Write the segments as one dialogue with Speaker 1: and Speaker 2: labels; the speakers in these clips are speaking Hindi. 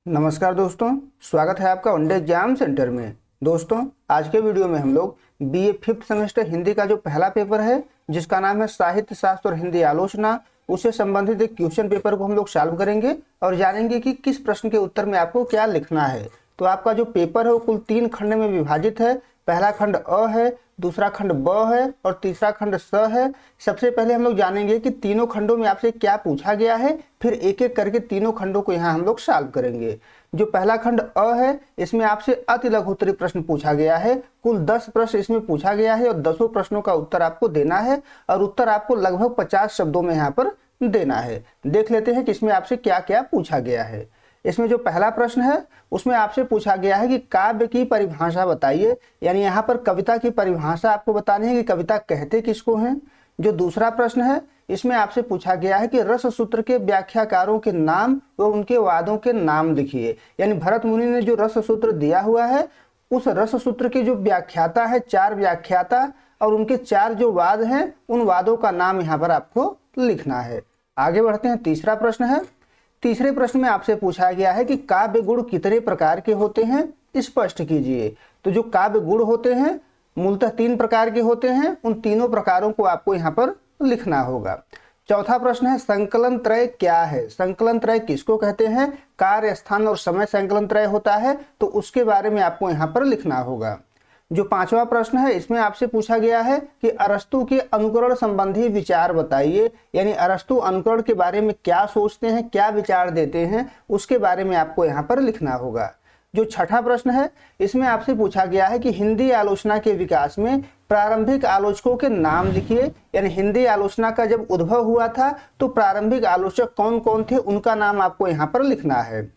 Speaker 1: नमस्कार दोस्तों, स्वागत है आपका वनडे एग्जाम सेंटर में। दोस्तों, आज के वीडियो में हम लोग बीए 5th सेमेस्टर हिंदी का जो पहला पेपर है जिसका नाम है साहित्य शास्त्र और हिंदी आलोचना, उससे संबंधित एक क्वेश्चन पेपर को हम लोग सॉल्व करेंगे और जानेंगे कि किस प्रश्न के उत्तर में आपको क्या लिखना है। तो आपका जो पेपर है वो कुल 3 खंड में विभाजित है। पहला खंड अ है, दूसरा खंड ब है और तीसरा खंड स है। सबसे पहले हम लोग जानेंगे कि तीनों खंडों में आपसे क्या पूछा गया है, फिर एक एक करके तीनों खंडों को यहाँ हम लोग सॉल्व करेंगे। जो पहला खंड अ है इसमें आपसे अति लघु उत्तरीय प्रश्न पूछा गया है। कुल 10 प्रश्न इसमें पूछा गया है और 10 प्रश्नों का उत्तर आपको देना है और उत्तर आपको लगभग 50 शब्दों में यहाँ पर देना है। देख लेते हैं कि इसमें आपसे क्या क्या पूछा गया है। इसमें जो पहला प्रश्न है उसमें आपसे पूछा गया है कि काव्य की परिभाषा बताइए, यानी यहाँ पर कविता की परिभाषा आपको बतानी है कि कविता कहते किसको हैं। जो दूसरा प्रश्न है इसमें आपसे पूछा गया है कि रस सूत्र के व्याख्याकारों के नाम व उनके वादों के नाम लिखिए, यानी भरत मुनि ने जो रस सूत्र दिया हुआ है उस रस सूत्र के जो व्याख्याता है, 4 व्याख्याता और उनके 4 जो वाद हैं उन वादों का नाम यहाँ पर आपको लिखना है। आगे बढ़ते हैं, तीसरा प्रश्न है। तीसरे प्रश्न में आपसे पूछा गया है कि काव्य गुण कितने प्रकार के होते हैं, स्पष्ट कीजिए। तो जो काव्य गुण होते हैं मूलतः 3 प्रकार के होते हैं, उन तीनों प्रकारों को आपको यहाँ पर लिखना होगा। चौथा प्रश्न है संकलन त्रय क्या है। संकलन त्रय किसको कहते हैं, कार्य, स्थान और समय संकलन त्रय होता है, तो उसके बारे में आपको यहाँ पर लिखना होगा। जो 5वां प्रश्न है इसमें आपसे पूछा गया है कि अरस्तु के अनुकरण संबंधी विचार बताइए, यानी अरस्तु अनुकरण के बारे में क्या सोचते हैं, क्या विचार देते हैं, उसके बारे में आपको यहाँ पर लिखना होगा। जो 6ठा प्रश्न है इसमें आपसे पूछा गया है कि हिंदी आलोचना के विकास में प्रारंभिक आलोचकों के नाम लिखिए, यानी हिंदी आलोचना का जब उद्भव हुआ था तो प्रारंभिक आलोचक कौन कौन थे उनका नाम आपको यहाँ पर लिखना है।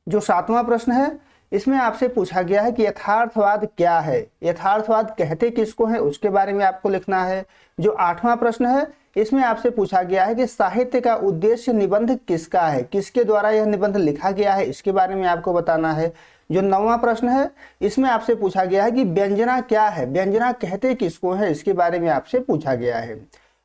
Speaker 1: जो 7वां प्रश्न है इसमें आपसे पूछा गया है कि यथार्थवाद क्या है, यथार्थवाद कहते किसको है उसके बारे में आपको लिखना है। जो 8वां प्रश्न है इसमें आपसे पूछा गया है कि साहित्य का उद्देश्य निबंध किसका है, किसके द्वारा यह निबंध लिखा गया है, इसके बारे में आपको बताना है। जो 9वां प्रश्न है इसमें आपसे पूछा गया है कि व्यंजना क्या है, व्यंजना कहते किसको है, इसके बारे में आपसे पूछा गया है।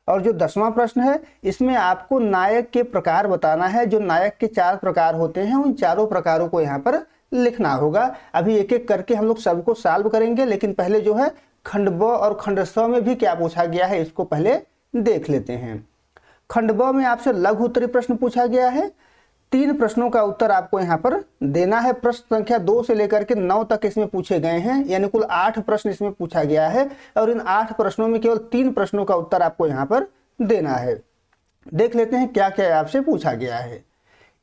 Speaker 1: और जो 10वां प्रश्न है इसमें आपको नायक के प्रकार बताना है। जो नायक के 4 प्रकार होते हैं उन चारों प्रकारों को यहाँ पर लिखना होगा। अभी एक एक करके हम लोग सबको सॉल्व करेंगे, लेकिन पहले जो है खंड ब और खंड स में भी क्या पूछा गया है इसको पहले देख लेते हैं। खंड ब में आपसे लघु उत्तरीय प्रश्न पूछा गया है। 3 प्रश्नों का उत्तर आपको यहाँ पर देना है। प्रश्न संख्या 2 से लेकर के 9 तक इसमें पूछे गए हैं, यानी कुल 8 प्रश्न इसमें पूछा गया है और इन 8 प्रश्नों में केवल 3 प्रश्नों का उत्तर आपको यहाँ पर देना है। देख लेते हैं क्या क्या आपसे पूछा गया है।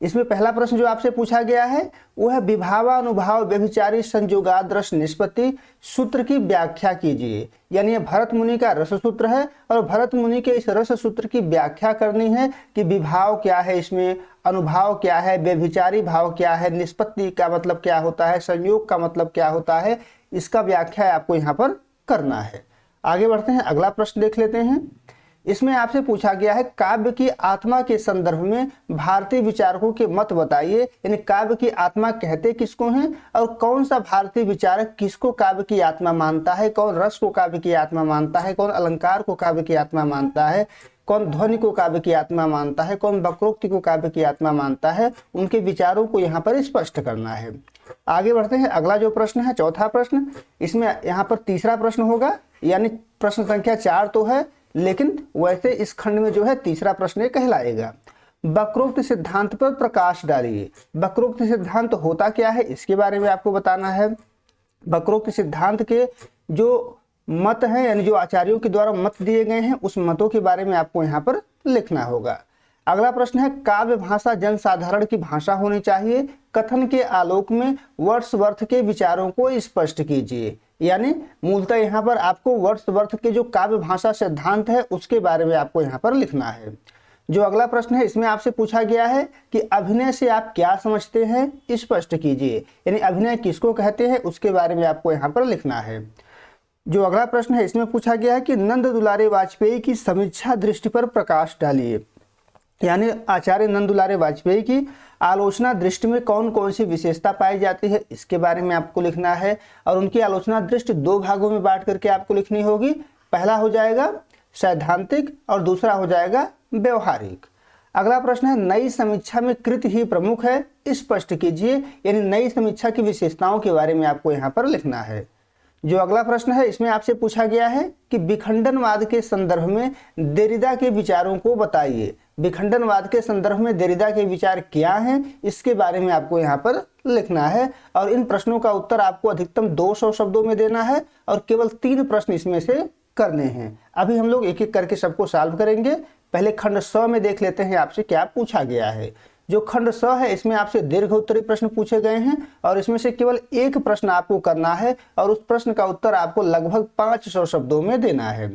Speaker 1: इसमें पहला प्रश्न जो आपसे पूछा गया है वो है विभावानुभाव व्यभिचारी संयोगादृश निष्पत्ति सूत्र की व्याख्या कीजिए, यानी ये भरत मुनि का रस सूत्र है और भरत मुनि के इस रस सूत्र की व्याख्या करनी है कि विभाव क्या है, इसमें अनुभाव क्या है, व्यभिचारी भाव क्या है, निष्पत्ति का मतलब क्या होता है, संयोग का मतलब क्या होता है, इसका व्याख्या आपको यहाँ पर करना है। आगे बढ़ते हैं, अगला प्रश्न देख लेते हैं। इसमें आपसे पूछा गया है काव्य की आत्मा के संदर्भ में भारतीय विचारकों के मत बताइए, यानी काव्य की आत्मा कहते किसको हैं और कौन सा भारतीय विचारक किसको काव्य की आत्मा मानता है, कौन रस को काव्य की आत्मा मानता है, कौन अलंकार को काव्य की आत्मा मानता है, कौन ध्वनि को काव्य की आत्मा मानता है, कौन वक्रोक्ति को काव्य की आत्मा मानता है, उनके विचारों को यहाँ पर स्पष्ट करना है। आगे बढ़ते हैं, अगला जो प्रश्न है चौथा प्रश्न, इसमें यहाँ पर तीसरा प्रश्न होगा, यानी प्रश्न संख्या 4 तो है लेकिन वैसे इस खंड में जो है तीसरा प्रश्न कहलाएगा। वक्रोक्त सिद्धांत पर प्रकाश डालिए। वक्रोक्त सिद्धांत होता क्या है इसके बारे में आपको बताना है। वक्रोक्त सिद्धांत के जो मत हैं, यानी जो आचार्यों के द्वारा मत दिए गए हैं उस मतों के बारे में आपको यहाँ पर लिखना होगा। अगला प्रश्न है काव्य भाषा जनसाधारण की भाषा होनी चाहिए, कथन के आलोक में वर्ड्सवर्थ के विचारों को स्पष्ट कीजिए, यानी मूलतः यहाँ पर आपको वर्ड्सवर्थ के जो काव्य भाषा सिद्धांत है उसके बारे में आपको यहाँ पर लिखना है। जो अगला प्रश्न है इसमें आपसे पूछा गया है कि अभिनय से आप क्या समझते हैं, स्पष्ट कीजिए, यानी अभिनय किसको कहते हैं उसके बारे में आपको यहाँ पर लिखना है। जो अगला प्रश्न है इसमें पूछा गया है कि नंद दुलारे वाजपेयी की समीक्षा दृष्टि पर प्रकाश डालिए, यानी आचार्य नंद दुलारे वाजपेयी की आलोचना दृष्टि में कौन कौन सी विशेषता पाई जाती है इसके बारे में आपको लिखना है और उनकी आलोचना दृष्टि 2 भागों में बांट करके आपको लिखनी होगी। पहला हो जाएगा सैद्धांतिक और दूसरा हो जाएगा व्यवहारिक। अगला प्रश्न है नई समीक्षा में कृत ही प्रमुख है, स्पष्ट कीजिए। यानी नई समीक्षा की विशेषताओं के बारे में आपको यहाँ पर लिखना है। जो अगला प्रश्न है इसमें आपसे पूछा गया है कि विखंडनवाद के संदर्भ में देरिदा के विचारों को बताइए। विखंडनवाद के संदर्भ में देरिदा के विचार क्या हैं, इसके बारे में आपको यहाँ पर लिखना है। और इन प्रश्नों का उत्तर आपको अधिकतम 200 शब्दों में देना है और केवल 3 प्रश्न इसमें से करने हैं। अभी हम लोग एक एक करके सबको सॉल्व करेंगे। पहले खंड स में देख लेते हैं आपसे क्या पूछा गया है। जो खंड स है इसमें आपसे दीर्घ उत्तरीय प्रश्न पूछे गए हैं और इसमें से केवल एक प्रश्न आपको करना है और उस प्रश्न का उत्तर आपको लगभग 500 शब्दों में देना है।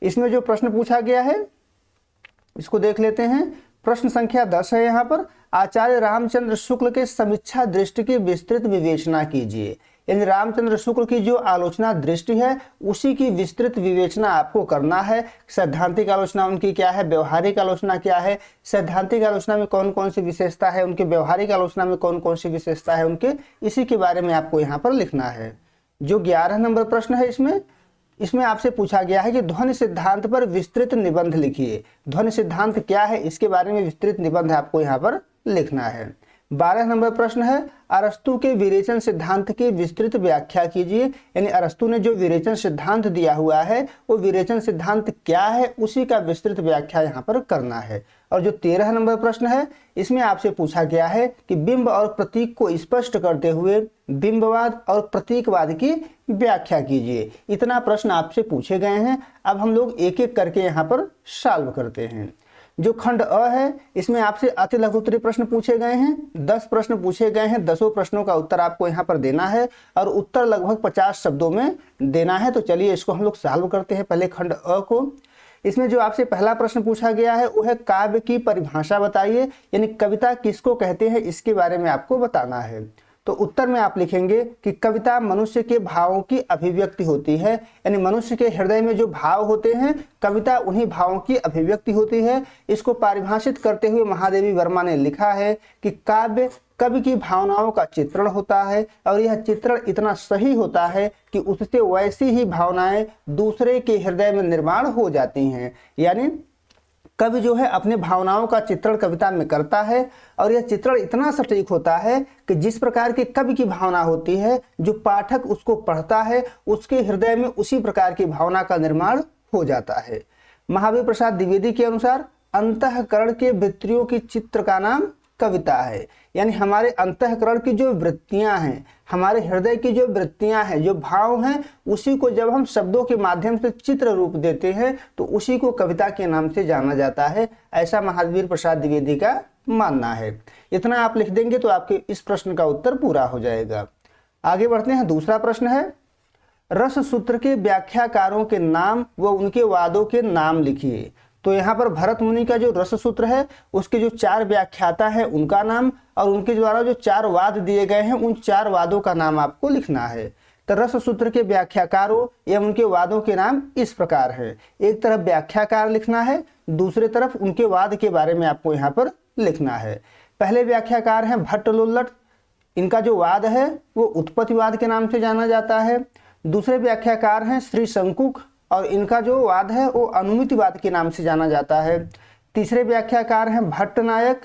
Speaker 1: इसमें जो प्रश्न पूछा गया है इसको देख लेते हैं। प्रश्न संख्या 10 है यहाँ पर, आचार्य रामचंद्र शुक्ल के समीक्षा दृष्टि की विस्तृत विवेचना कीजिए। यानी रामचंद्र शुक्ल की जो आलोचना दृष्टि है उसी की विस्तृत विवेचना आपको करना है। सैद्धांतिक आलोचना उनकी क्या है, व्यवहारिक आलोचना क्या है, सैद्धांतिक आलोचना में कौन कौन सी विशेषता है उनके, व्यवहारिक आलोचना में कौन कौन सी विशेषता है उनके, इसी के बारे में आपको यहाँ पर लिखना है। जो 11 नंबर प्रश्न है इसमें आपसे पूछा गया है कि ध्वनि सिद्धांत पर विस्तृत निबंध लिखिए। ध्वनि सिद्धांत क्या है इसके बारे में विस्तृत निबंध आपको यहाँ पर लिखना है। 12 नंबर प्रश्न है अरस्तु के विरेचन सिद्धांत की विस्तृत व्याख्या कीजिए। यानी अरस्तु ने जो विरेचन सिद्धांत दिया हुआ है वो विरेचन सिद्धांत क्या है उसी का विस्तृत व्याख्या यहाँ पर करना है। और जो 13 नंबर प्रश्न है इसमें आपसे पूछा गया है कि बिंब और प्रतीक को स्पष्ट करते हुए बिंबवाद और प्रतीकवाद की व्याख्या कीजिए। इतना प्रश्न आपसे पूछे गए हैं। अब हम लोग एक एक करके यहाँ पर सॉल्व करते हैं। जो खंड अ है इसमें आपसे अति लघु उत्तरीय प्रश्न पूछे गए हैं। 10 प्रश्न पूछे गए हैं, 10 प्रश्नों का उत्तर आपको यहाँ पर देना है और उत्तर लगभग 50 शब्दों में देना है। तो चलिए इसको हम लोग सॉल्व करते हैं। पहले खंड अ को, इसमें जो आपसे पहला प्रश्न पूछा गया है वो है काव्य की परिभाषा बताइए। यानी कविता किसको कहते हैं इसके बारे में आपको बताना है। तो उत्तर में आप लिखेंगे कि कविता मनुष्य के भावों की अभिव्यक्ति होती है। यानी मनुष्य के हृदय में जो भाव होते हैं कविता उन्हीं भावों की अभिव्यक्ति होती है। इसको परिभाषित करते हुए महादेवी वर्मा ने लिखा है कि काव्य कवि की भावनाओं का चित्रण होता है और यह चित्रण इतना सही होता है कि उससे वैसी ही भावनाएं दूसरे के हृदय में निर्माण हो जाती हैं। यानी कवि जो है अपने भावनाओं का चित्रण कविता में करता है और यह चित्रण इतना सटीक होता है कि जिस प्रकार की कवि की भावना होती है जो पाठक उसको पढ़ता है उसके हृदय में उसी प्रकार की भावना का निर्माण हो जाता है। महावीर प्रसाद द्विवेदी के अनुसार अंतःकरण के वृत्तियों की चित्र का नाम कविता है। यानी हमारे अंतःकरण की जो वृत्तियां हैं, हमारे हृदय की जो वृत्तियां हैं, जो भाव हैं, उसी को जब हम शब्दों के माध्यम से चित्र रूप देते हैं तो उसी को कविता के नाम से जाना जाता है। ऐसा महावीर प्रसाद द्विवेदी का मानना है। इतना आप लिख देंगे तो आपके इस प्रश्न का उत्तर पूरा हो जाएगा। आगे बढ़ते हैं। दूसरा प्रश्न है रस सूत्र के व्याख्याकारों के नाम व उनके वादों के नाम लिखिए। तो यहाँ पर भरत मुनि का जो रस सूत्र है उसके जो 4 व्याख्याता है उनका नाम और उनके द्वारा जो 4 वाद दिए गए हैं उन 4 वादों का नाम आपको लिखना है। तो रस सूत्र के व्याख्याकारों या उनके वादों के नाम इस प्रकार है। एक तरफ व्याख्याकार लिखना है, दूसरे तरफ उनके वाद के बारे में आपको यहाँ पर लिखना है। पहले व्याख्याकार हैं भट्टलोल्लट, इनका जो वाद है वो उत्पत्तिवाद के नाम से जाना जाता है। दूसरे व्याख्याकार हैं श्री शंकुक और इनका जो वाद है वो अनुमितिवाद के नाम से जाना जाता है। तीसरे व्याख्याकार हैं भट्टनायक,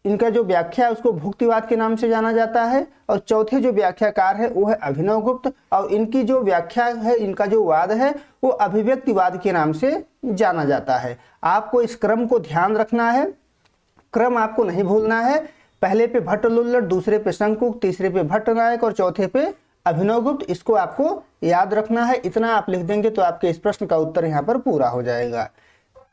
Speaker 1: इनका जो व्याख्या है उसको भुक्तिवाद के नाम से जाना जाता है। और चौथे जो व्याख्याकार है वो है अभिनवगुप्त और इनकी जो व्याख्या है, इनका जो वाद है वो अभिव्यक्तिवाद के नाम से जाना जाता है। आपको इस क्रम को ध्यान रखना है, क्रम आपको नहीं भूलना है। पहले पे भट्टलोल्लट, दूसरे पे शंकुक, तीसरे पे भट्टनायक और चौथे पे अभिनवगुप्त। इसको आपको याद रखना है। इतना आप लिख देंगे तो आपके इस प्रश्न का उत्तर यहाँ पर पूरा हो जाएगा।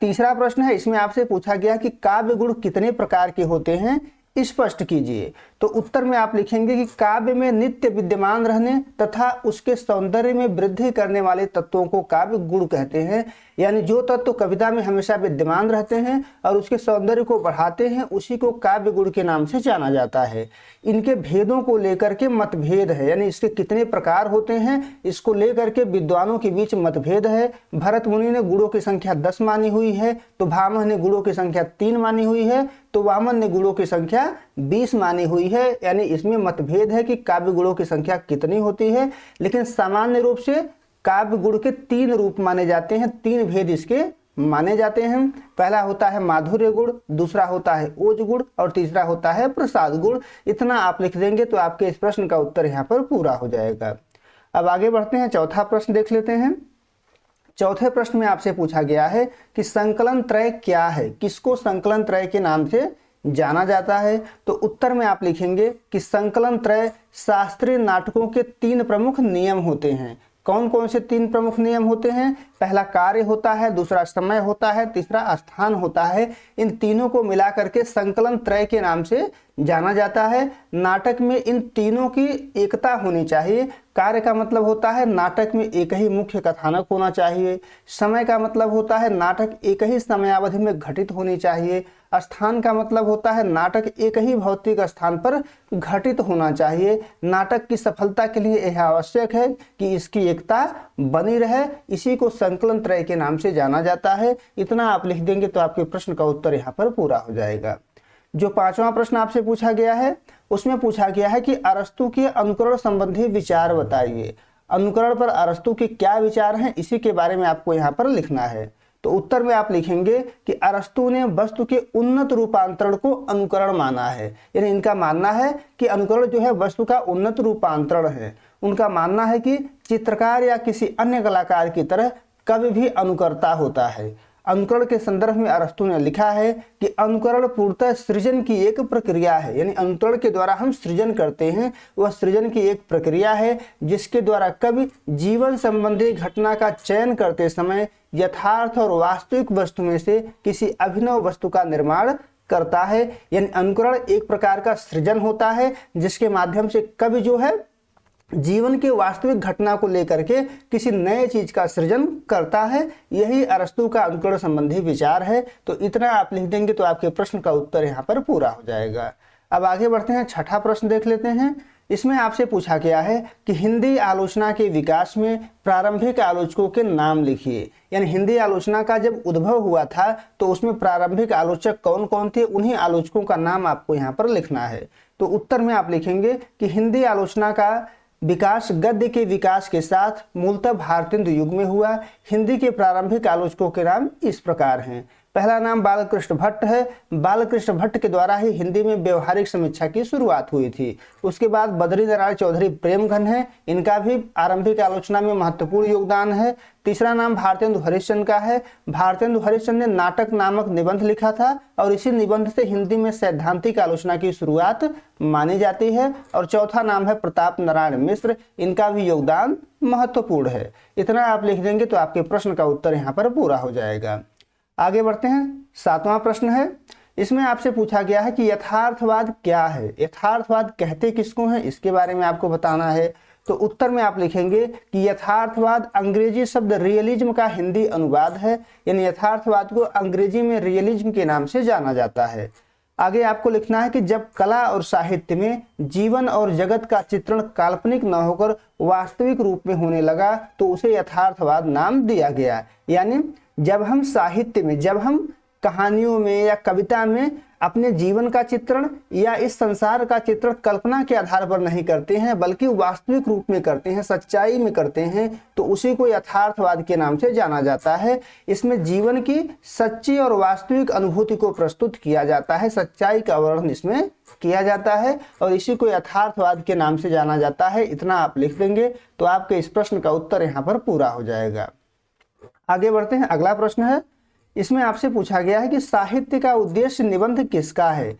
Speaker 1: तीसरा प्रश्न है, इसमें आपसे पूछा गया कि काव्य गुण कितने प्रकार के होते हैं, स्पष्ट कीजिए। तो उत्तर में आप लिखेंगे कि काव्य में नित्य विद्यमान रहने तथा उसके सौंदर्य में वृद्धि करने वाले तत्वों को काव्य गुण कहते हैं। यानी जो तत्व कविता में हमेशा विद्यमान रहते हैं और उसके सौंदर्य को बढ़ाते हैं उसी को काव्य गुण के नाम से जाना जाता है। इनके भेदों को लेकर के मतभेद है, यानी इसके कितने प्रकार होते हैं इसको लेकर के विद्वानों के बीच मतभेद है। भरत मुनि ने गुणों की संख्या 10 मानी हुई है, तो भामह ने गुणों की संख्या 3 मानी हुई है, तो वामन ने गुणों की संख्या 20 मानी हुई है। यानी इसमें मतभेद है कि काव्य गुणों की संख्या कितनी होती है, लेकिन सामान्य रूप से काव्य गुण के 3 रूप माने जाते हैं, 3 भेद इसके माने जाते हैं। पहला होता है माधुर्य गुण, दूसरा होता है ओज गुण और तीसरा होता है प्रसाद गुण। इतना आप लिख देंगे तो आपके इस प्रश्न का उत्तर यहाँ पर पूरा हो जाएगा। अब आगे बढ़ते हैं, चौथा प्रश्न देख लेते हैं। चौथे प्रश्न में आपसे पूछा गया है कि संकलन त्रय क्या है, किसको संकलन त्रय के नाम से जाना जाता है। तो उत्तर में आप लिखेंगे कि संकलन त्रय शास्त्रीय नाटकों के 3 प्रमुख नियम होते हैं। कौन कौन से 3 प्रमुख नियम होते हैं? पहला कार्य होता है, दूसरा समय होता है, तीसरा स्थान होता है। इन तीनों को मिला करके संकलन त्रय के नाम से जाना जाता है। नाटक में इन तीनों की एकता होनी चाहिए। कार्य का मतलब होता है नाटक में एक ही मुख्य कथानक होना चाहिए। समय का मतलब होता है नाटक एक ही समयावधि में घटित होनी चाहिए। स्थान का मतलब होता है नाटक एक ही भौतिक स्थान पर घटित होना चाहिए। नाटक की सफलता के लिए यह आवश्यक है कि इसकी एकता बनी रहे। इसी को संकलन त्रय के नाम से जाना जाता है। इतना आप लिख देंगे तो आपके प्रश्न का उत्तर यहाँ पर पूरा हो जाएगा। जो 5वां प्रश्न आपसे पूछा गया है उसमें पूछा गया है कि अरस्तु के अनुकरण संबंधी विचार बताइए। अनुकरण पर अरस्तु के क्या विचार हैं, इसी के बारे में आपको यहाँ पर लिखना है। तो उत्तर में आप लिखेंगे कि अरस्तु ने वस्तु के उन्नत रूपांतरण को अनुकरण माना है। यानी इनका मानना है कि अनुकरण जो है वस्तु का उन्नत रूपांतरण है। उनका मानना है कि चित्रकार या किसी अन्य कलाकार की तरह कभी भी अनुकर्ता होता है। अनुकरण के संदर्भ में अरस्तु ने लिखा है कि अनुकरण पूर्णतः सृजन की एक प्रक्रिया है। यानी अनुकरण के द्वारा हम सृजन करते हैं, वह सृजन की एक प्रक्रिया है जिसके द्वारा कवि जीवन संबंधी घटना का चयन करते समय यथार्थ और वास्तविक वस्तु में से किसी अभिनव वस्तु का निर्माण करता है। यानी अनुकरण एक प्रकार का सृजन होता है जिसके माध्यम से कवि जो है जीवन के वास्तविक घटना को लेकर के किसी नए चीज का सृजन करता है। यही अरस्तु का अनुकरण संबंधी विचार है। तो इतना आप लिख देंगे तो आपके प्रश्न का उत्तर यहाँ पर पूरा हो जाएगा। अब आगे बढ़ते हैं, छठा प्रश्न देख लेते हैं। इसमें आपसे पूछा गया है कि हिंदी आलोचना के विकास में प्रारंभिक आलोचकों के नाम लिखिए। यानी हिंदी आलोचना का जब उद्भव हुआ था तो उसमें प्रारंभिक आलोचक कौन कौन थे, उन्हीं आलोचकों का नाम आपको यहाँ पर लिखना है। तो उत्तर में आप लिखेंगे कि हिंदी आलोचना का विकास गद्य के विकास के साथ मूलतः भारतेंदु युग में हुआ। हिंदी के प्रारंभिक आलोचकों के नाम इस प्रकार हैं। पहला नाम बालकृष्ण भट्ट है। बालकृष्ण भट्ट के द्वारा ही हिंदी में व्यवहारिक समीक्षा की शुरुआत हुई थी। उसके बाद बद्रीनारायण चौधरी प्रेमघन है, इनका भी आरंभिक आलोचना में महत्वपूर्ण योगदान है। तीसरा नाम भारतेंदु हरिश्चंद्र का है। भारतेंदु हरिश्चंद्र ने नाटक नामक निबंध लिखा था और इसी निबंध से हिंदी में सैद्धांतिक आलोचना की शुरुआत मानी जाती है। और चौथा नाम है प्रताप नारायण मिश्र, इनका भी योगदान महत्वपूर्ण है। इतना आप लिख देंगे तो आपके प्रश्न का उत्तर यहाँ पर पूरा हो जाएगा। आगे बढ़ते हैं, 7वां प्रश्न है। इसमें आपसे पूछा गया है कि यथार्थवाद क्या है। यथार्थवाद कहते किसको हैं, इसके बारे में आपको बताना है। तो उत्तर में आप लिखेंगे कि यथार्थवाद अंग्रेजी शब्द रियलिज्म का हिंदी अनुवाद है। यानी यथार्थवाद को अंग्रेजी में रियलिज्म के नाम से जाना जाता है। आगे आपको लिखना है कि जब कला और साहित्य में जीवन और जगत का चित्रण काल्पनिक न होकर वास्तविक रूप में होने लगा तो उसे यथार्थवाद नाम दिया गया। यानी जब हम साहित्य में, जब हम कहानियों में या कविता में अपने जीवन का चित्रण या इस संसार का चित्रण कल्पना के आधार पर नहीं करते हैं बल्कि वास्तविक रूप में करते हैं, सच्चाई में करते हैं, तो उसी को यथार्थवाद के नाम से जाना जाता है। इसमें जीवन की सच्ची और वास्तविक अनुभूति को प्रस्तुत किया जाता है, सच्चाई का वर्णन इसमें किया जाता है और इसी को यथार्थवाद के नाम से जाना जाता है। इतना आप लिख देंगे तो आपके इस प्रश्न का उत्तर यहाँ पर पूरा हो जाएगा। आगे बढ़ते हैं, अगला प्रश्न है। इसमें आपसे पूछा गया है कि साहित्य का उद्देश्य निबंध किसका है।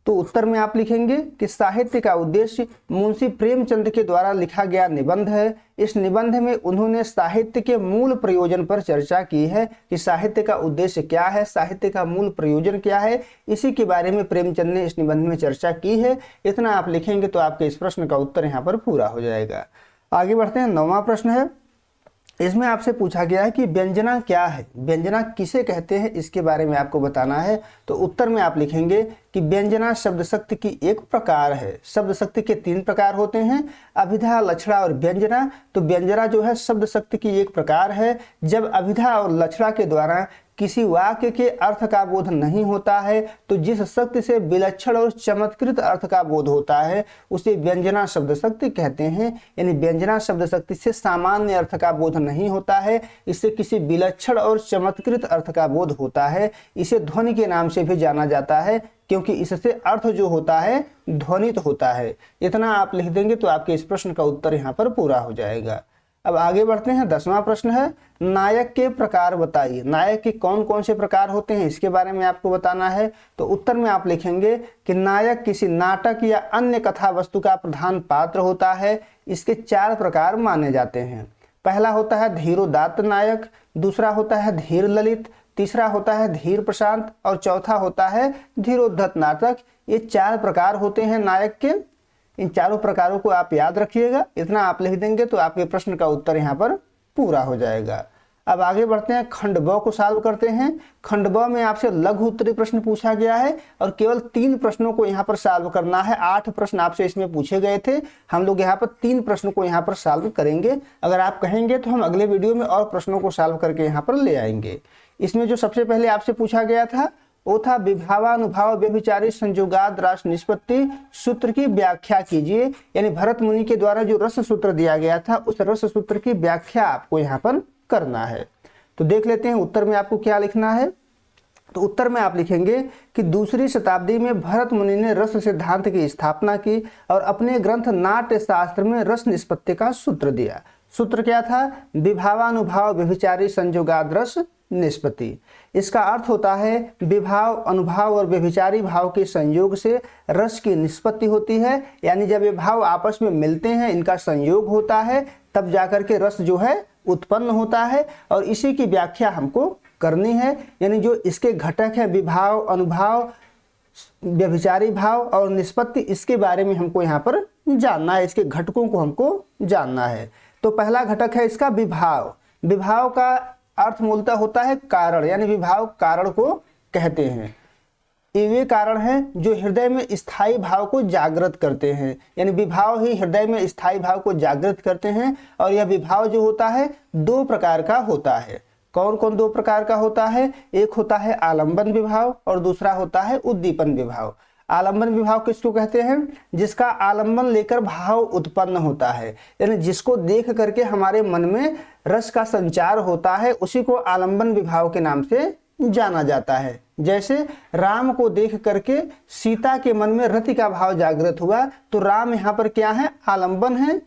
Speaker 1: तो उत्तर में आप लिखेंगे कि साहित्य का उद्देश्य मुंशी प्रेमचंद के द्वारा लिखा गया निबंध है। इस निबंध में उन्होंने साहित्य के मूल प्रयोजन पर चर्चा की है कि साहित्य का उद्देश्य क्या है, साहित्य का मूल प्रयोजन क्या है, इसी के बारे में प्रेमचंद ने इस निबंध में चर्चा की है। इतना आप लिखेंगे तो आपके इस प्रश्न का उत्तर यहाँ पर पूरा हो जाएगा। आगे बढ़ते हैं, 9वां प्रश्न है। इसमें आपसे पूछा गया है कि व्यंजना क्या है, व्यंजना किसे कहते हैं, इसके बारे में आपको बताना है। तो उत्तर में आप लिखेंगे कि व्यंजना शब्द शक्ति की एक प्रकार है। शब्द शक्ति के 3 प्रकार होते हैं, अभिधा, लक्षणा और व्यंजना। तो व्यंजना जो है शब्द शक्ति की एक प्रकार है। जब अभिधा और लक्षणा के द्वारा किसी वाक्य के अर्थ का बोध नहीं होता है तो जिस शक्ति से विलक्षण और चमत्कृत अर्थ का बोध होता है उसे व्यंजना शब्द शक्ति कहते हैं। यानी व्यंजना शब्द शक्ति से सामान्य अर्थ का बोध नहीं होता है, इससे किसी विलक्षण और चमत्कृत अर्थ का बोध होता है। इसे ध्वनि के नाम से भी जाना जाता है क्योंकि इससे अर्थ जो होता है ध्वनित होता है। इतना आप लिख देंगे तो आपके इस प्रश्न का उत्तर यहाँ पर पूरा हो जाएगा। अब आगे बढ़ते हैं। 10वां प्रश्न है, नायक के प्रकार बताइए। नायक के कौन कौन से प्रकार होते हैं इसके बारे में आपको बताना है। तो उत्तर में आप लिखेंगे कि नायक किसी नाटक या अन्य कथा वस्तु का प्रधान पात्र होता है। इसके 4 प्रकार माने जाते हैं। पहला होता है धीरोदात्त नायक, दूसरा होता है धीर ललित, तीसरा होता है धीर प्रशांत और चौथा होता है धीरोद्धत नाटक। ये 4 प्रकार होते हैं नायक के। इन चारों प्रकारों को आप याद रखिएगा। इतना आप लिख देंगे तो आपके प्रश्न का उत्तर यहाँ पर पूरा हो जाएगा। अब आगे बढ़ते हैं, खंड ब को सॉल्व करते हैं। खंड ब में आपसे लघु उत्तरीय प्रश्न पूछा गया है और केवल 3 प्रश्नों को यहाँ पर सॉल्व करना है। 8 प्रश्न आपसे इसमें पूछे गए थे, हम लोग यहाँ पर 3 प्रश्न को यहाँ पर सॉल्व करेंगे। अगर आप कहेंगे तो हम अगले वीडियो में और प्रश्नों को सॉल्व करके यहाँ पर ले आएंगे। इसमें जो सबसे पहले आपसे पूछा गया था वो था विभावानुभाव व्यभिचारी संयोगाद रास निष्पत्ति सूत्र की व्याख्या कीजिए। यानी भरत मुनि के द्वारा जो रस सूत्र दिया गया था उस रस सूत्र की व्याख्या आपको यहाँ पर करना है। तो देख लेते हैं उत्तर में आपको क्या लिखना है। तो उत्तर में आप लिखेंगे कि 2री शताब्दी में भरत मुनि ने रस सिद्धांत की स्थापना की और अपने ग्रंथ नाट्य शास्त्र में रस निष्पत्ति का सूत्र दिया। सूत्र क्या था? विभावानुभाव व्यभिचारी संयोगाद रस निष्पत्ति। इसका अर्थ होता है विभाव, अनुभाव और व्यभिचारी भाव के संयोग से रस की निष्पत्ति होती है। यानी जब ये भाव आपस में मिलते हैं, इनका संयोग होता है, तब जाकर के रस जो है उत्पन्न होता है और इसी की व्याख्या हमको करनी है। यानी जो इसके घटक है विभाव, अनुभाव, व्यभिचारी भाव और निष्पत्ति, इसके बारे में हमको यहाँ पर जानना है, इसके घटकों को हमको जानना है। तो पहला घटक है इसका विभाव। विभाव का अर्थ मूलतः होता है कारण, यानी विभाव कारण को कहते हैं। ये वे कारण हैं जो हृदय में स्थायी भाव को जागृत करते हैं। यानी विभाव ही हृदय में स्थायी भाव को जागृत करते हैं। और यह विभाव जो होता है 2 प्रकार का होता है। कौन कौन 2 प्रकार का होता है? एक होता है आलंबन विभाव और दूसरा होता है उद्दीपन विभाव। आलंबन विभाव किसको कहते हैं? जिसका आलंबन लेकर भाव उत्पन्न होता है, यानी जिसको देख करके हमारे मन में रस का संचार होता है, उसी को आलंबन विभाव के नाम से जाना जाता है। जैसे राम को देख करके सीता के मन में रति का भाव जागृत हुआ, तो राम यहाँ पर क्या है? आलंबन है।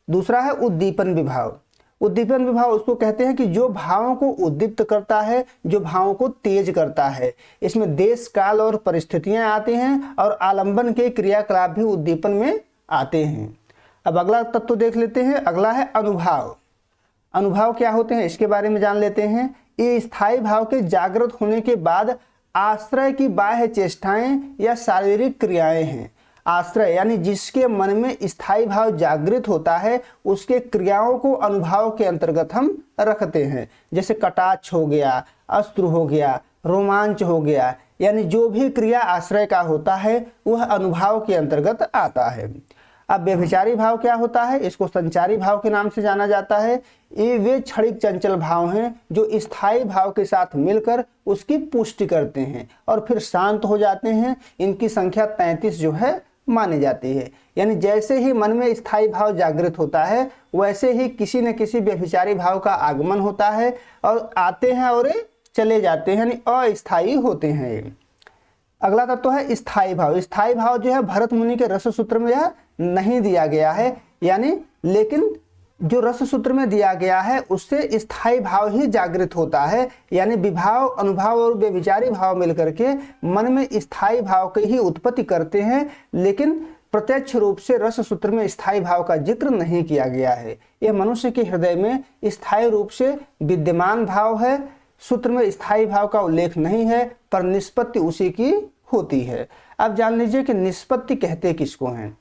Speaker 1: दूसरा है उद्दीपन विभाव। उद्दीपन विभाव उसको कहते हैं कि जो भावों को उद्दीप्त करता है, जो भावों को तेज करता है। इसमें देश, काल और परिस्थितियां आती हैं और आलंबन के क्रियाकलाप भी उद्दीपन में आते हैं। अब अगला तत्व देख लेते हैं। अगला है अनुभाव। अनुभाव क्या होते हैं इसके बारे में जान लेते हैं। ये स्थायी भाव के जागृत होने के बाद आश्रय की बाह्य चेष्टाएं या शारीरिक क्रियाएं हैं। आश्रय यानी जिसके मन में स्थायी भाव जागृत होता है, उसके क्रियाओं को अनुभाव के अंतर्गत हम रखते हैं। जैसे कटाक्ष हो गया, अस्त्र हो गया, रोमांच हो गया, यानी जो भी क्रिया आश्रय का होता है वह अनुभाव के अंतर्गत आता है। अब व्यभिचारी भाव क्या होता है? इसको संचारी भाव के नाम से जाना जाता है। ये वे क्षणिक चंचल भाव हैं जो स्थायी भाव के साथ मिलकर उसकी पुष्टि करते हैं और फिर शांत हो जाते हैं। इनकी संख्या 33 जो है मानी जाती है। यानी जैसे ही मन में स्थायी भाव जागृत होता है, वैसे ही किसी न किसी व्यभिचारी भाव का आगमन होता है और आते हैं और चले जाते हैं, यानी अस्थायी होते हैं। अगला तत्व है स्थायी भाव। स्थायी भाव जो है भरत मुनि के रस सूत्र में यह नहीं दिया गया है, यानी लेकिन जो रस सूत्र में दिया गया है उससे स्थायी भाव ही जागृत होता है। यानी विभाव, अनुभाव और व्यभिचारी भाव मिलकर के मन में स्थायी भाव की ही उत्पत्ति करते हैं, लेकिन प्रत्यक्ष रूप से रस सूत्र में स्थायी भाव का जिक्र नहीं किया गया है। यह मनुष्य के हृदय में स्थायी रूप से विद्यमान भाव है। सूत्र में स्थायी भाव का उल्लेख नहीं है, पर निष्पत्ति उसी की होती है। अब जान लीजिए कि निष्पत्ति कहते किसको हैं।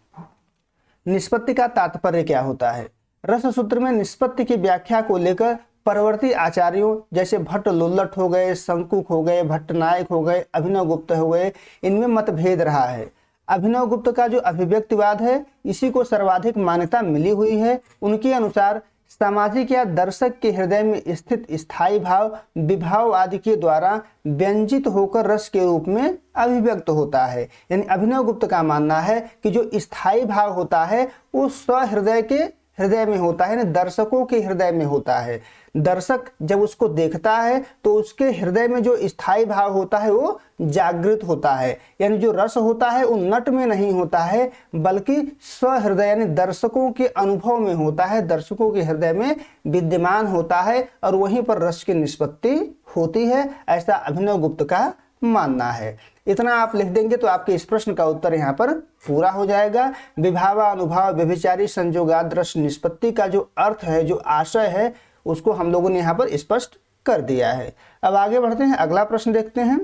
Speaker 1: निष्पत्ति का तात्पर्य क्या होता है? रस सूत्र में निष्पत्ति की व्याख्या को लेकर परवर्ती आचार्यों जैसे भट्ट लुल्लट हो गए, शंकुक हो गए, भट्टनायक हो गए, अभिनव गुप्त हो गए, इनमें मतभेद रहा है। अभिनव गुप्त का जो अभिव्यक्तिवाद है, इसी को सर्वाधिक मान्यता मिली हुई है। उनके अनुसार सामाजिक या दर्शक के हृदय में स्थित स्थायी भाव, विभाव आदि के द्वारा व्यंजित होकर रस के रूप में अभिव्यक्त होता है। यानी अभिनवगुप्त का मानना है कि जो स्थायी भाव होता है वो सहृदय के हृदय में होता है, यानी दर्शकों के हृदय में होता है। दर्शक जब उसको देखता है तो उसके हृदय में जो स्थायी भाव होता है वो जागृत होता है। यानी जो रस होता है वो नट में नहीं होता है बल्कि सहृदय यानी दर्शकों के अनुभव में होता है, दर्शकों के हृदय में विद्यमान होता है और वहीं पर रस की निष्पत्ति होती है, ऐसा अभिनवगुप्त का मानना है। इतना आप लिख देंगे तो आपके इस प्रश्न का उत्तर यहाँ पर पूरा हो जाएगा। विभावा अनुभाव व्यभिचारी संजोगाद रस निष्पत्ति का जो अर्थ है, जो आशय है, उसको हम लोगों ने यहाँ पर स्पष्ट कर दिया है। अब आगे बढ़ते हैं, अगला प्रश्न देखते हैं।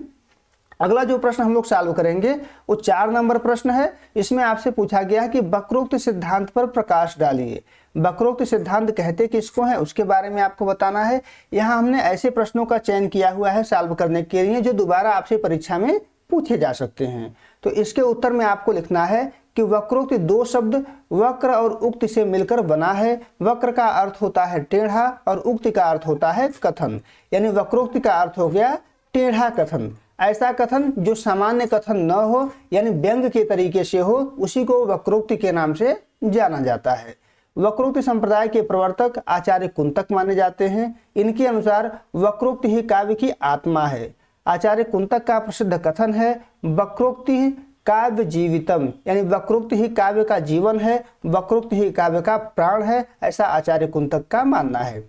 Speaker 1: अगला जो प्रश्न हम लोग सॉल्व करेंगे वो 4 नंबर प्रश्न है। इसमें आपसे पूछा गया है कि वक्रोक्त सिद्धांत पर प्रकाश डालिए। वक्रोक्त सिद्धांत कहते किसको है उसके बारे में आपको बताना है। यहाँ हमने ऐसे प्रश्नों का चयन किया हुआ है सॉल्व करने के लिए जो दोबारा आपसे परीक्षा में पूछे जा सकते हैं। तो इसके उत्तर में आपको लिखना है कि वक्रोक्त 2 शब्द वक्र और उक्ति से मिलकर बना है। वक्र का अर्थ होता है टेढ़ा और उक्ति का अर्थ होता है कथन। यानी वक्रोक्ति का अर्थ हो गया टेढ़ा कथन। ऐसा कथन जो सामान्य कथन न हो यानी व्यंग के तरीके से हो, उसी को वक्रोक्ति के नाम से जाना जाता है। वक्रोक्ति संप्रदाय के प्रवर्तक आचार्य कुंतक माने जाते हैं। इनके अनुसार वक्रोक्ति ही काव्य की आत्मा है। आचार्य कुंतक का प्रसिद्ध कथन है वक्रोक्ति काव्य जीवितम, यानी वक्रोक्ति ही काव्य का जीवन है, वक्रोक्ति ही काव्य का प्राण है, ऐसा आचार्य कुंतक का मानना है।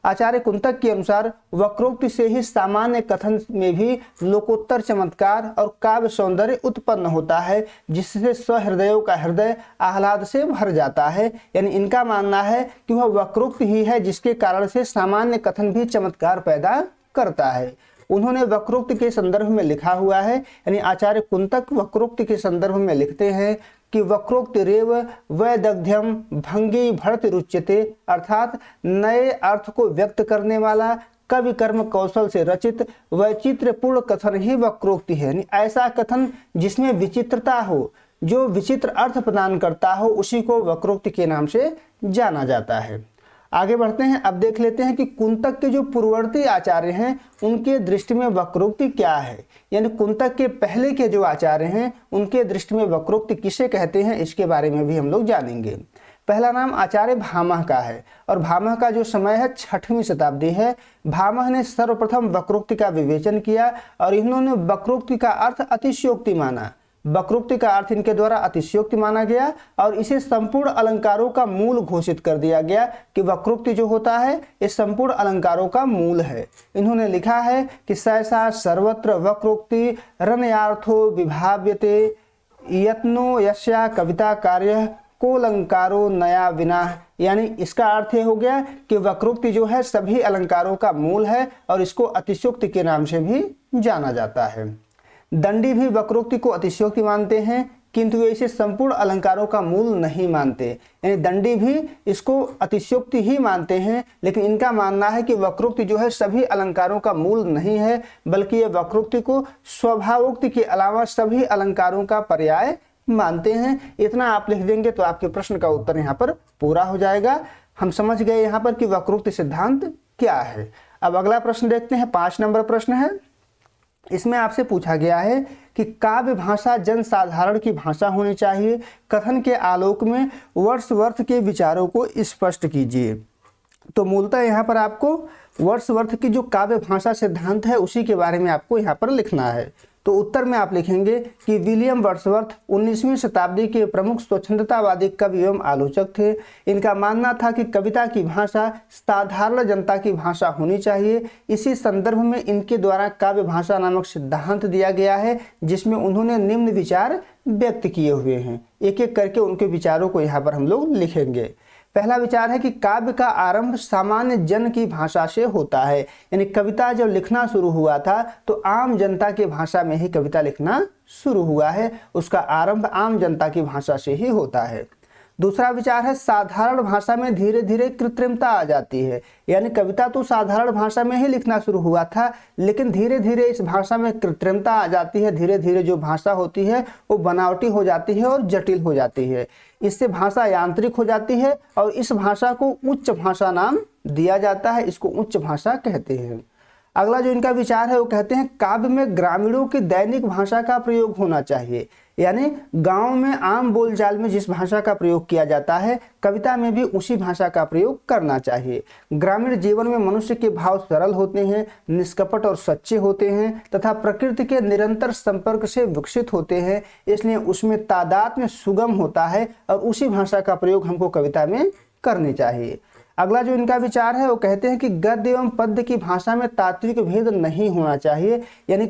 Speaker 1: आचार्य कुंतक के अनुसार वक्रोक्ति से ही सामान्य कथन में भी लोकोत्तर चमत्कार और काव्य सौंदर्य उत्पन्न होता है, जिससे सहृदयों का हृदय आह्लाद से भर जाता है। यानी इनका मानना है कि वह वक्रोक्ति ही है जिसके कारण से सामान्य कथन भी चमत्कार पैदा करता है। उन्होंने वक्रोक्ति के संदर्भ में लिखा हुआ है, यानी आचार्य कुंतक वक्रोक्ति के संदर्भ में लिखते हैं कि वक्रोक्ति रेव वैदग्ध्यम भंगी भरत रुच्यते, अर्थात नए अर्थ को व्यक्त करने वाला कवि कर्म कौशल से रचित वैचित्र पूर्ण कथन ही वक्रोक्ति है। यानी ऐसा कथन जिसमें विचित्रता हो, जो विचित्र अर्थ प्रदान करता हो, उसी को वक्रोक्ति के नाम से जाना जाता है। आगे बढ़ते हैं, अब देख लेते हैं कि कुंतक के जो पूर्ववर्ती आचार्य हैं उनके दृष्टि में वक्रोक्ति क्या है। यानी कुंतक के पहले के जो आचार्य हैं उनके दृष्टि में वक्रोक्ति किसे कहते हैं, इसके बारे में भी हम लोग जानेंगे। पहला नाम आचार्य भामह का है और भामह का जो समय है 6वीं शताब्दी है। भामह ने सर्वप्रथम वक्रोक्ति का विवेचन किया और इन्होंने वक्रोक्ति का अर्थ अतिशयोक्ति माना। वक्रोक्ति का अर्थ इनके द्वारा अतिशयोक्ति माना गया और इसे संपूर्ण अलंकारों का मूल घोषित कर दिया गया कि वक्रोक्ति जो होता है ये संपूर्ण अलंकारों का मूल है। इन्होंने लिखा है कि सहसा सर्वत्र वक्रोक्ति रनयार्थो विभाव्यते यत्नो यस्या कविता कार्य कोलंकारो नया विना। यानी इसका अर्थ ये हो गया कि वक्रोक्ति जो है सभी अलंकारों का मूल है और इसको अतिशयोक्ति के नाम से भी जाना जाता है। दंडी भी वक्रोक्ति को अतिशयोक्ति मानते हैं, किंतु वे इसे संपूर्ण अलंकारों का मूल नहीं मानते। यानी दंडी भी इसको अतिशयोक्ति ही मानते हैं, लेकिन इनका मानना है कि वक्रोक्ति जो है सभी अलंकारों का मूल नहीं है, बल्कि ये वक्रोक्ति को स्वभावोक्ति के अलावा सभी अलंकारों का पर्याय मानते हैं। इतना आप लिख देंगे तो आपके प्रश्न का उत्तर यहाँ पर पूरा हो जाएगा। हम समझ गए यहाँ पर कि वक्रोक्ति सिद्धांत क्या है। अब अगला प्रश्न देखते हैं, 5 नंबर प्रश्न है। इसमें आपसे पूछा गया है कि काव्य भाषा जनसाधारण की भाषा होनी चाहिए। कथन के आलोक में वर्ड्सवर्थ के विचारों को स्पष्ट कीजिए। तो मूलतः यहाँ पर आपको वर्ड्सवर्थ की जो काव्य भाषा सिद्धांत है उसी के बारे में आपको यहाँ पर लिखना है। तो उत्तर में आप लिखेंगे कि विलियम वर्ड्सवर्थ 19वीं शताब्दी के प्रमुख स्वच्छंदतावादी कवि एवं आलोचक थे। इनका मानना था कि कविता की भाषा साधारण जनता की भाषा होनी चाहिए। इसी संदर्भ में इनके द्वारा काव्य भाषा नामक सिद्धांत दिया गया है, जिसमें उन्होंने निम्न विचार व्यक्त किए हुए हैं। एक एक करके उनके विचारों को यहाँ पर हम लोग लिखेंगे। पहला विचार है कि काव्य का आरंभ सामान्य जन की भाषा से होता है। यानी कविता जब लिखना शुरू हुआ था तो आम जनता की भाषा में ही कविता लिखना शुरू हुआ है, उसका आरंभ आम जनता की भाषा से ही होता है। दूसरा विचार है साधारण भाषा में धीरे धीरे कृत्रिमता आ जाती है, यानी कविता तो साधारण भाषा में ही लिखना शुरू हुआ था, लेकिन धीरे धीरे इस भाषा में कृत्रिमता आ जाती है। धीरे धीरे जो भाषा होती है वो बनावटी हो जाती है और जटिल हो जाती है। इससे भाषा यांत्रिक हो जाती है और इस भाषा को उच्च भाषा नाम दिया जाता है। इसको उच्च भाषा कहते हैं। अगला जो इनका विचार है वो कहते हैं काव्य में ग्रामीणों की दैनिक भाषा का प्रयोग होना चाहिए, यानी गांव में आम बोलचाल में जिस भाषा का प्रयोग किया जाता है कविता में भी उसी भाषा का प्रयोग करना चाहिए। ग्रामीण जीवन में मनुष्य के भाव सरल होते हैं, निष्कपट और सच्चे होते हैं तथा प्रकृति के निरंतर संपर्क से विकसित होते हैं, इसलिए उसमें तादात्म्य सुगम होता है और उसी भाषा का प्रयोग हमको कविता में करनी चाहिए। अगला जो इनका विचार है वो कहते हैं कि गद्य एवं पद्य की भाषा में तात्विक भेद नहीं होना चाहिए, यानी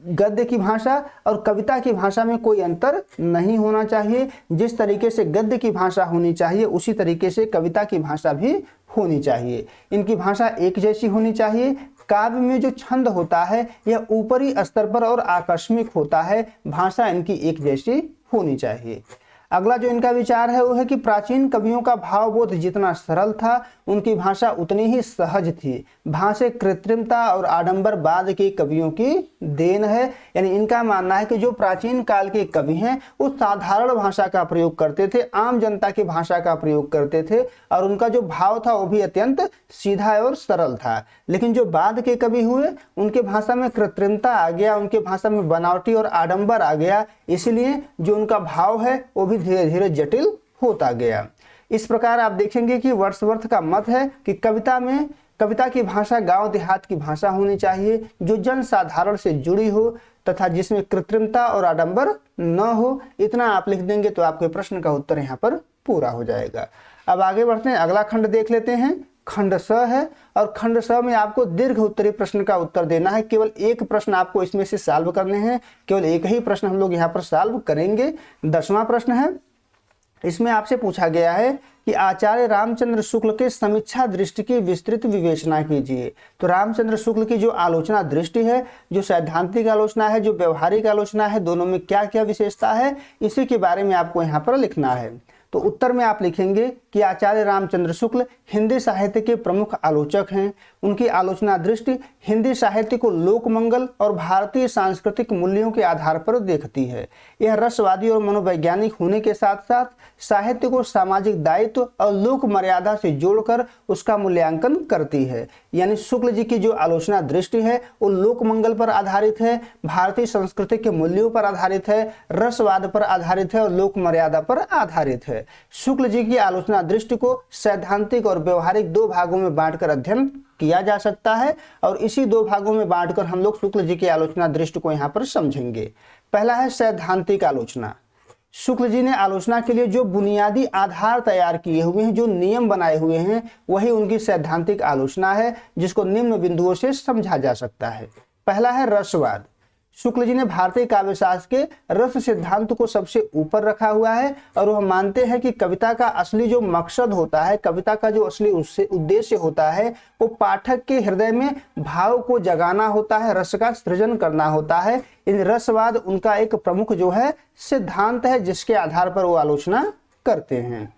Speaker 1: गद्य की भाषा और कविता की भाषा में कोई अंतर नहीं होना चाहिए। जिस तरीके से गद्य की भाषा होनी चाहिए उसी तरीके से कविता की भाषा भी होनी चाहिए। इनकी भाषा एक जैसी होनी चाहिए। काव्य में जो छंद होता है यह ऊपरी स्तर पर और आकस्मिक होता है, भाषा इनकी एक जैसी होनी चाहिए। अगला जो इनका विचार है वो है कि प्राचीन कवियों का भावबोध जितना सरल था उनकी भाषा उतनी ही सहज थी। भाषा कृत्रिमता और आडंबर बाद के कवियों की देन है, यानी इनका मानना है कि जो प्राचीन काल के कवि हैं वो साधारण भाषा का प्रयोग करते थे, आम जनता की भाषा का प्रयोग करते थे और उनका जो भाव था वो भी अत्यंत सीधा और सरल था। लेकिन जो बाद के कवि हुए उनके भाषा में कृत्रिमता आ गया, उनके भाषा में बनावटी और आडंबर आ गया, इसलिए जो उनका भाव है वो भी धीरे धीरे जटिल होता गया। इस प्रकार आप देखेंगे कि वर्ड्सवर्थ का मत है कि कविता की भाषा गांव देहात की भाषा होनी चाहिए, जो जन साधारण से जुड़ी हो तथा जिसमें कृत्रिमता और आडंबर न हो। इतना आप लिख देंगे तो आपके प्रश्न का उत्तर यहाँ पर पूरा हो जाएगा। अब आगे बढ़ते हैं, अगला खंड देख लेते हैं। खंड स है और खंड स में आपको दीर्घ उत्तरीय प्रश्न का उत्तर देना है। केवल एक प्रश्न आपको इसमें से सॉल्व करने हैं, केवल एक ही प्रश्न हम लोग यहाँ पर सॉल्व करेंगे। 10वां प्रश्न है, इसमें आपसे पूछा गया है कि आचार्य रामचंद्र शुक्ल के समीक्षा दृष्टि की विस्तृत विवेचना कीजिए। तो रामचंद्र शुक्ल की जो आलोचना दृष्टि है, जो सैद्धांतिक आलोचना है, जो व्यवहारिक आलोचना है, दोनों में क्या क्या विशेषता है, इसी के बारे में आपको यहाँ पर लिखना है। तो उत्तर में आप लिखेंगे कि आचार्य रामचंद्र शुक्ल हिंदी साहित्य के प्रमुख आलोचक हैं। उनकी आलोचना दृष्टि हिंदी साहित्य को लोकमंगल और भारतीय सांस्कृतिक मूल्यों के आधार पर देखती है। यह रसवादी और मनोवैज्ञानिक होने के साथ साथ साहित्य को सामाजिक दायित्व और लोक मर्यादा से जोड़कर उसका मूल्यांकन करती है। यानी शुक्ल जी की जो आलोचना दृष्टि है वो लोकमंगल पर आधारित है, भारतीय संस्कृति के मूल्यों पर आधारित है, रसवाद पर आधारित है और लोक मर्यादा पर आधारित है। शुक्ल जी की आलोचना दृष्टि को सैद्धांतिक और व्यवहारिक दो भागों में बांटकर अध्ययन किया जा सकता है और इसी दो भागों में बांटकर हम लोग शुक्ल जी की आलोचना दृष्टि को यहाँ पर समझेंगे। पहला है सैद्धांतिक आलोचना। शुक्ल जी ने आलोचना के लिए जो बुनियादी आधार तैयार किए हुए हैं, जो नियम बनाए हुए हैं, वही उनकी सैद्धांतिक आलोचना है, जिसको निम्न बिंदुओं से समझा जा सकता है। पहला है रसवाद। शुक्ल जी ने भारतीय काव्यशास्त्र के रस सिद्धांत को सबसे ऊपर रखा हुआ है और वह मानते हैं कि कविता का असली जो मकसद होता है, कविता का जो असली उससे उद्देश्य होता है, वो पाठक के हृदय में भाव को जगाना होता है, रस का सृजन करना होता है। इन रसवाद उनका एक प्रमुख जो है सिद्धांत है, जिसके आधार पर वो आलोचना करते हैं।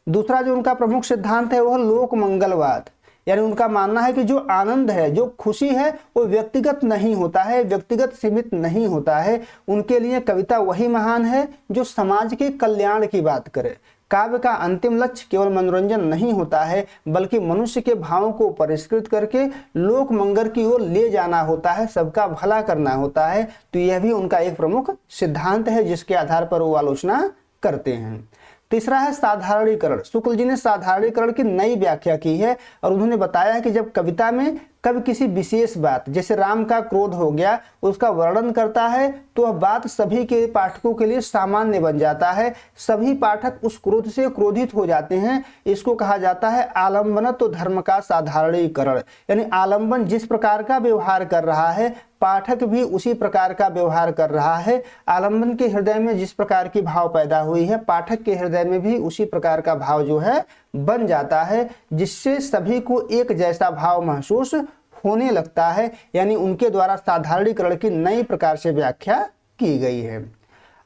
Speaker 1: दूसरा जो उनका प्रमुख सिद्धांत है वह लोक मंगलवाद, यानी उनका मानना है कि जो आनंद है, जो खुशी है, वो व्यक्तिगत नहीं होता है, व्यक्तिगत सीमित नहीं होता है। उनके लिए कविता वही महान है जो समाज के कल्याण की बात करे। काव्य का अंतिम लक्ष्य केवल मनोरंजन नहीं होता है, बल्कि मनुष्य के भावों को परिष्कृत करके लोक मंगल की ओर ले जाना होता है, सबका भला करना होता है। तो यह भी उनका एक प्रमुख सिद्धांत है, जिसके आधार पर वो आलोचना करते हैं। तीसरा है साधारणीकरण। शुक्ल जी ने साधारणीकरण की नई व्याख्या की है और उन्होंने बताया है कि जब कविता में कभी किसी विशेष बात, जैसे राम का क्रोध हो गया, उसका वर्णन करता है तो वह बात सभी के पाठकों के लिए सामान्य बन जाता है। सभी पाठक उस क्रोध से क्रोधित हो जाते हैं। इसको कहा जाता है आलंबनत्व धर्म का साधारणीकरण, यानी आलंबन जिस प्रकार का व्यवहार कर रहा है, पाठक भी उसी प्रकार का व्यवहार कर रहा है। आलंबन के हृदय में जिस प्रकार की भाव पैदा हुई है, पाठक के हृदय में भी उसी प्रकार का भाव जो है बन जाता है, जिससे सभी को एक जैसा भाव महसूस होने लगता है। यानी उनके द्वारा साधारणीकरण की नई प्रकार से व्याख्या की गई है।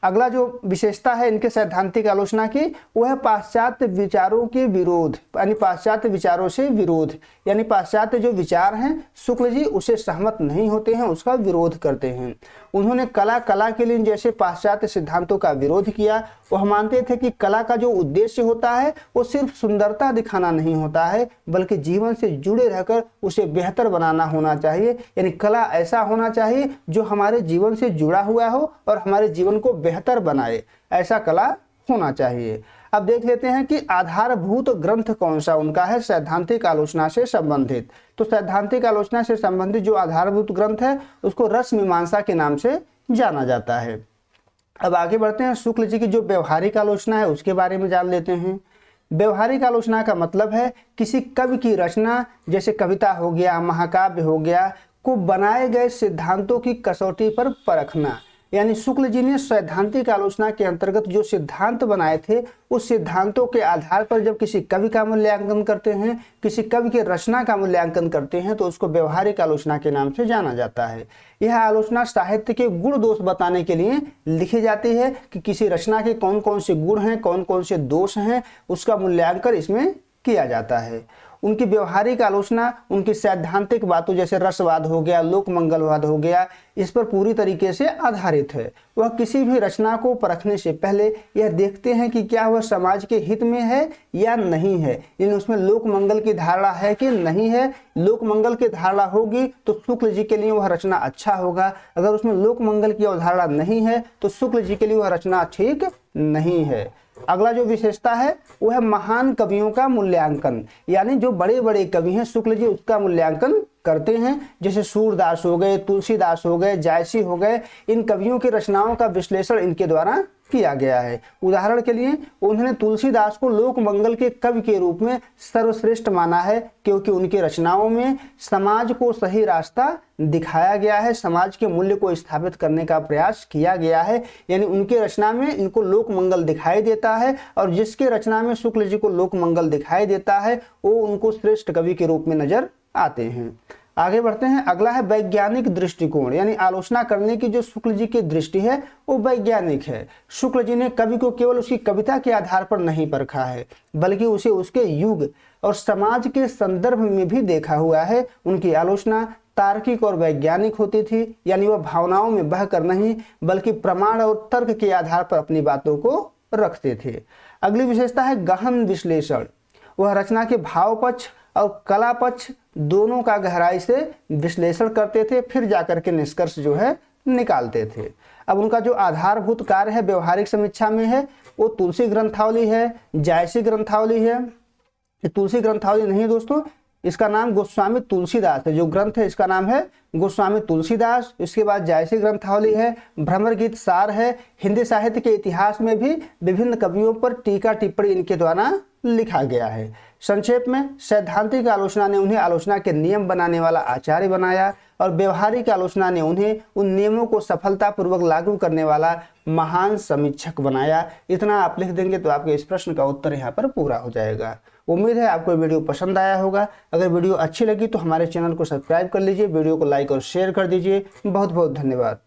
Speaker 1: अगला जो विशेषता है इनके सैद्धांतिक आलोचना की, वो है पाश्चात्य विचारों के विरोध, यानी पाश्चात्य विचारों से विरोध, यानी पाश्चात्य जो विचार हैं शुक्ल जी उसे सहमत नहीं होते हैं, उसका विरोध करते हैं। उन्होंने कला के लिए जैसे पाश्चात्य सिद्धांतों का विरोध किया। वह मानते थे कि कला का जो उद्देश्य होता है वो सिर्फ सुंदरता दिखाना नहीं होता है, बल्कि जीवन से जुड़े रहकर उसे बेहतर बनाना होना चाहिए। यानी कला ऐसा होना चाहिए जो हमारे जीवन से जुड़ा हुआ हो और हमारे जीवन को बेहतर बनाए, ऐसा कला होना चाहिए। अब देख लेते हैं कि आधारभूत ग्रंथ कौन सा उनका है सैद्धांतिक आलोचना से संबंधित। तो सैद्धांतिक आलोचना से संबंधित जो आधारभूत ग्रंथ है उसको रस मीमांसा के नाम से जाना जाता है। अब आगे बढ़ते हैं, शुक्ल जी की जो व्यवहारिक आलोचना है उसके बारे में जान लेते हैं। व्यवहारिक आलोचना का मतलब है किसी कवि की रचना, जैसे कविता हो गया, महाकाव्य हो गया, को बनाए गए सिद्धांतों की कसौटी पर परखना। यानी शुक्ल जी ने सैद्धांतिक आलोचना के अंतर्गत जो सिद्धांत बनाए थे उस सिद्धांतों के आधार पर जब किसी कवि का मूल्यांकन करते हैं, किसी कवि की रचना का मूल्यांकन करते हैं, तो उसको व्यवहारिक आलोचना के नाम से जाना जाता है। यह आलोचना साहित्य के गुण दोष बताने के लिए लिखी जाती है कि किसी रचना के कौन कौन से गुण हैं, कौन कौन से दोष हैं, उसका मूल्यांकन इसमें किया जाता है। उनकी व्यवहारिक आलोचना उनकी सैद्धांतिक बातों जैसे रसवाद हो गया, लोक मंगलवाद हो गया, इस पर पूरी तरीके से आधारित है। वह किसी भी रचना को परखने से पहले यह देखते हैं कि क्या वह समाज के हित में है या नहीं है, यानी उसमें लोक मंगल की धारणा है कि नहीं है। लोक मंगल की धारणा होगी तो शुक्ल जी के लिए वह रचना अच्छा होगा, अगर उसमें लोक मंगल की अवधारणा नहीं है तो शुक्ल जी के लिए वह रचना ठीक नहीं है। अगला जो विशेषता है वो है महान कवियों का मूल्यांकन, यानी जो बड़े बड़े कवि हैं शुक्ल जी उसका मूल्यांकन करते हैं। जैसे सूरदास हो गए, तुलसीदास हो गए, जायसी हो गए, इन कवियों की रचनाओं का विश्लेषण इनके द्वारा किया गया है। उदाहरण के लिए उन्होंने तुलसीदास को लोक मंगल के कवि के रूप में सर्वश्रेष्ठ माना है, क्योंकि उनकी रचनाओं में समाज को सही रास्ता दिखाया गया है, समाज के मूल्य को स्थापित करने का प्रयास किया गया है। यानी उनके रचना में इनको लोक मंगल दिखाई देता है, और जिसके रचना में शुक्ल जी को लोक मंगल दिखाई देता है वो उनको श्रेष्ठ कवि के रूप में नजर आते हैं। आगे बढ़ते हैं, अगला है वैज्ञानिक दृष्टिकोण, यानी आलोचना करने की जो शुक्ल जी की दृष्टि है वो वैज्ञानिक है। शुक्ल जी ने कवि को केवल उसकी कविता के आधार पर नहीं परखा है, बल्कि उसे उसके युग और समाज के संदर्भ में भी देखा हुआ है। उनकी आलोचना तार्किक और वैज्ञानिक होती थी, यानी वह भावनाओं में बहकर नहीं बल्कि प्रमाण और तर्क के आधार पर अपनी बातों को रखते थे। अगली विशेषता है गहन विश्लेषण। वह रचना के भाव पक्ष और कला पक्ष दोनों का गहराई से विश्लेषण करते थे, फिर जाकर के निष्कर्ष जो है निकालते थे। अब उनका जो आधारभूत कार्य है व्यवहारिक समीक्षा में है वो तुलसी ग्रंथावली है, जायसी ग्रंथावली है। ये तुलसी ग्रंथावली नहीं है दोस्तों, इसका नाम गोस्वामी तुलसीदास है। जो ग्रंथ है इसका नाम है गोस्वामी तुलसीदास। इसके बाद जायसी ग्रंथावली है, भ्रमर गीत सार है। हिंदी साहित्य के इतिहास में भी विभिन्न कवियों पर टीका टिप्पणी इनके द्वारा लिखा गया है। संक्षेप में सैद्धांतिक आलोचना ने उन्हें आलोचना के नियम बनाने वाला आचार्य बनाया, और व्यवहारिक आलोचना ने उन्हें उन नियमों को सफलतापूर्वक लागू करने वाला महान समीक्षक बनाया। इतना आप लिख देंगे तो आपके इस प्रश्न का उत्तर यहाँ पर पूरा हो जाएगा। उम्मीद है आपको वीडियो पसंद आया होगा। अगर वीडियो अच्छी लगी तो हमारे चैनल को सब्सक्राइब कर लीजिए, वीडियो को लाइक और शेयर कर दीजिए। बहुत बहुत धन्यवाद।